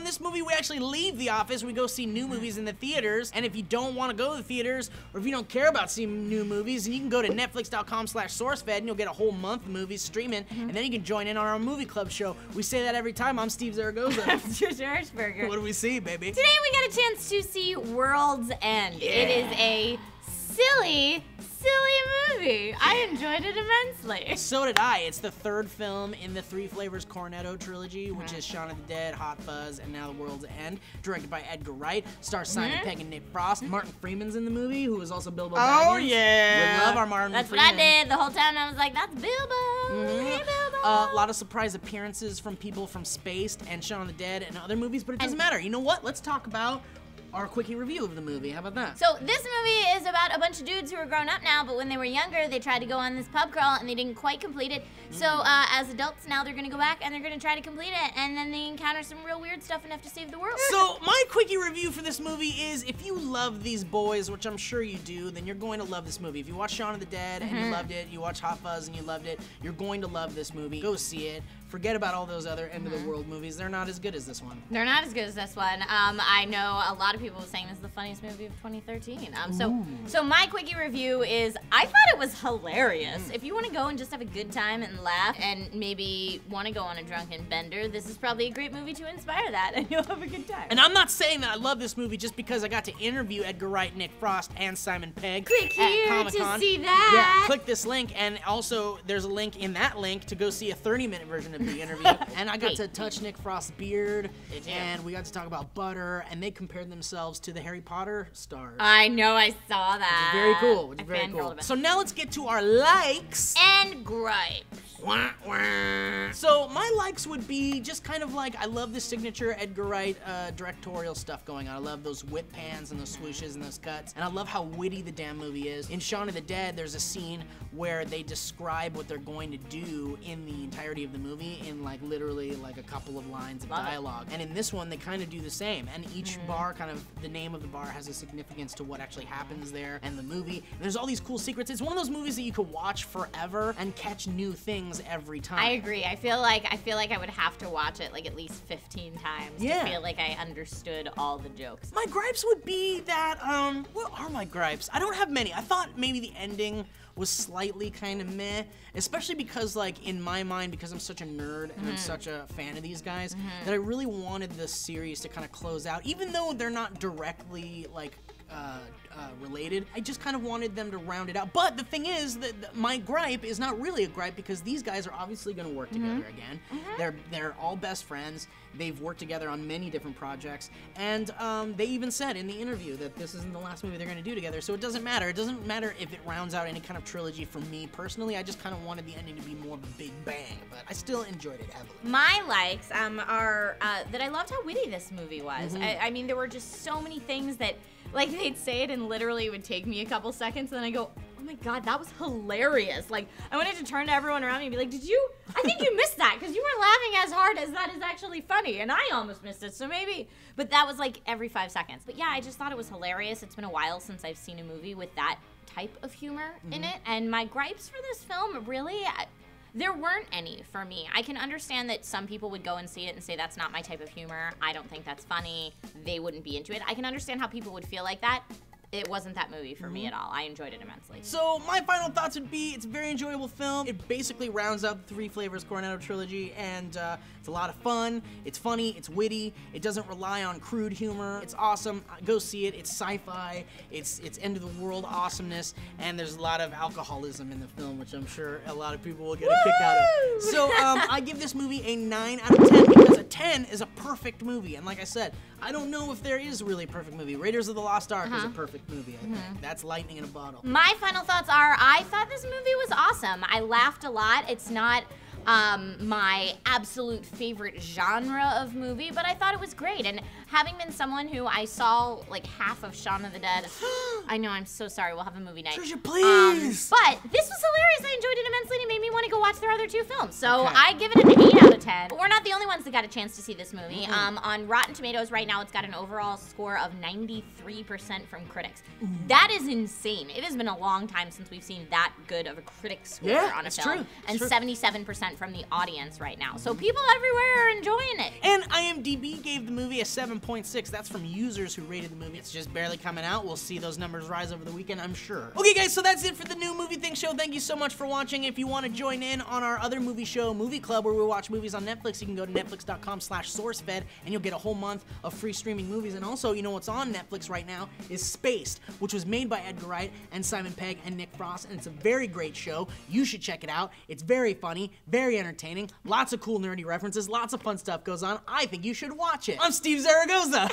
on this movie, we actually leave the office. We go see new movies in the theaters. And if you don't want to go to the theaters, or if you don't care about seeing new movies, then you can go to netflix.com/SourceFed and you'll get a whole month of movies streaming. And then you can join in on our movie club show. We say that every time. I'm Steve Zaragoza. I'm Trisha Hirschberger. What do we see, baby? Today we got a chance to see World's End. Yeah. It is a silly movie. I enjoyed it immensely. So did I. It's the third film in the Three Flavors Cornetto trilogy, which is Shaun of the Dead, Hot Fuzz, and now The World's End. Directed by Edgar Wright. Stars Simon Pegg and Nick Frost. Martin Freeman's in the movie, who is also Bilbo Baggins. Oh, yeah. We love our Martin That's Freeman. what I did the whole time. I was like, that's Bilbo. Hey, Bilbo. A lot of surprise appearances from people from Spaced and Shaun of the Dead and other movies, but it doesn't matter. You know what? Let's talk about our quickie review of the movie. How about that? So this movie is about a bunch of dudes who are grown up now, but when they were younger, they tried to go on this pub crawl and they didn't quite complete it. So as adults now, they're gonna go back and they're gonna try to complete it, and then they encounter some real weird stuff and have to save the world. So my quickie review for this movie is, if you love these boys, which I'm sure you do, then you're going to love this movie. If you watch Shaun of the Dead and you loved it, you watch Hot Fuzz and you loved it, you're going to love this movie. Go see it. Forget about all those other end-of-the-world movies. They're not as good as this one. They're not as good as this one. I know a lot of people were saying this is the funniest movie of 2013. So my quickie review is, I thought it was hilarious. If you want to go and just have a good time and laugh and maybe want to go on a drunken bender, this is probably a great movie to inspire that, and you'll have a good time. And I'm not saying that I love this movie just because I got to interview Edgar Wright, Nick Frost, and Simon Pegg Click at here Comic-Con. to see that. Yeah, click this link, and also there's a link in that link to go see a 30-minute version of the interview. And I got to touch Nick Frost's beard, and we got to talk about butter, and they compared themselves to the Harry Potter stars. I know, I saw that. Very cool. Which is I very fangirled cool. about it. So now let's get to our likes And gripes. Wah, wah. So my likes would be just kind of like, I love the signature Edgar Wright directorial stuff going on. I love those whip pans and those swooshes and those cuts, and I love how witty the damn movie is. In Shaun of the Dead, there's a scene where they describe what they're going to do in the entirety of the movie in like literally like a couple of lines of dialogue. And in this one, they kind of do the same. And each bar, kind of the name of the bar has a significance to what actually happens there and the movie. And there's all these cool secrets. It's one of those movies that you could watch forever and catch new things every time. I agree. I feel like I would have to watch it like at least 15 times to feel like I understood all the jokes. My gripes would be that, what are my gripes? I don't have many. I thought maybe the ending was slightly kind of meh, especially because, like, in my mind, because I'm such a nerd and I'm such a fan of these guys, that I really wanted this series to kind of close out, even though they're not directly, like, related. I just kind of wanted them to round it out. But the thing is that my gripe is not really a gripe, because these guys are obviously going to work together again. They're all best friends. They've worked together on many different projects, and they even said in the interview that this isn't the last movie they're going to do together, so it doesn't matter. It doesn't matter if it rounds out any kind of trilogy for me personally. I just kind of wanted the ending to be more of a big bang, but I still enjoyed it heavily. My likes are that I loved how witty this movie was. I mean, there were just so many things that, like, they'd say it and literally it would take me a couple seconds, and then I go, oh my god, that was hilarious. Like, I wanted to turn to everyone around me and be like, I think you missed that, because you weren't laughing as hard as that is actually funny, and I almost missed it, so maybe. But that was like every 5 seconds. But yeah, I just thought it was hilarious. It's been a while since I've seen a movie with that type of humor in it, and my gripes for this film, really, there weren't any for me. I can understand that some people would go and see it and say that's not my type of humor. I don't think that's funny. They wouldn't be into it. I can understand how people would feel like that. It wasn't that movie for me at all. I enjoyed it immensely. So my final thoughts would be, it's a very enjoyable film. It basically rounds out the Three Flavors Cornetto trilogy, and it's a lot of fun. It's funny. It's witty. It doesn't rely on crude humor. It's awesome. Go see it. It's sci-fi. It's end-of-the-world awesomeness, and there's a lot of alcoholism in the film, which I'm sure a lot of people will get a kick out of. So I give this movie a 9 out of 10, because a 10 is a perfect movie. And like I said, I don't know if there is really a perfect movie. Raiders of the Lost Ark is a perfect movie, I think. That's lightning in a bottle. My final thoughts are, I thought this movie was awesome. I laughed a lot. It's not my absolute favorite genre of movie, but I thought it was great. And having been someone who I saw like half of Shaun of the Dead, I know, I'm so sorry, we'll have a movie night. Treasure, please! But this was hilarious, I enjoyed it immensely, and it made me want to go watch their other 2 films. So I give it an 8 out of 10. But we're not the only ones that got a chance to see this movie. On Rotten Tomatoes right now, it's got an overall score of 93% from critics. That is insane. It has been a long time since we've seen that good of a critic score on a film. True. And 77% from the audience right now. So people everywhere are enjoying it. And IMDb gave the movie a 7.6. That's from users who rated the movie. It's just barely coming out. We'll see those numbers rise over the weekend, I'm sure. Okay, guys, so that's it for the new Movie Thing show. Thank you so much for watching. If you want to join in on our other movie show, Movie Club, where we watch movies on Netflix, you can go to netflix.com/SourceFed, and you'll get a whole month of free streaming movies. And also, you know what's on Netflix right now is Spaced, which was made by Edgar Wright and Simon Pegg and Nick Frost, and it's a very great show. You should check it out. It's very funny, very entertaining, lots of cool nerdy references, lots of fun stuff goes on. I think you should watch it. I'm Steve Zaragoza.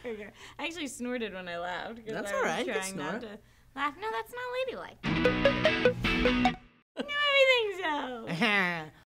Sure. I actually snorted when I laughed. That's all right. You can Trying snort. not to laugh. No, that's not ladylike. No, I think so.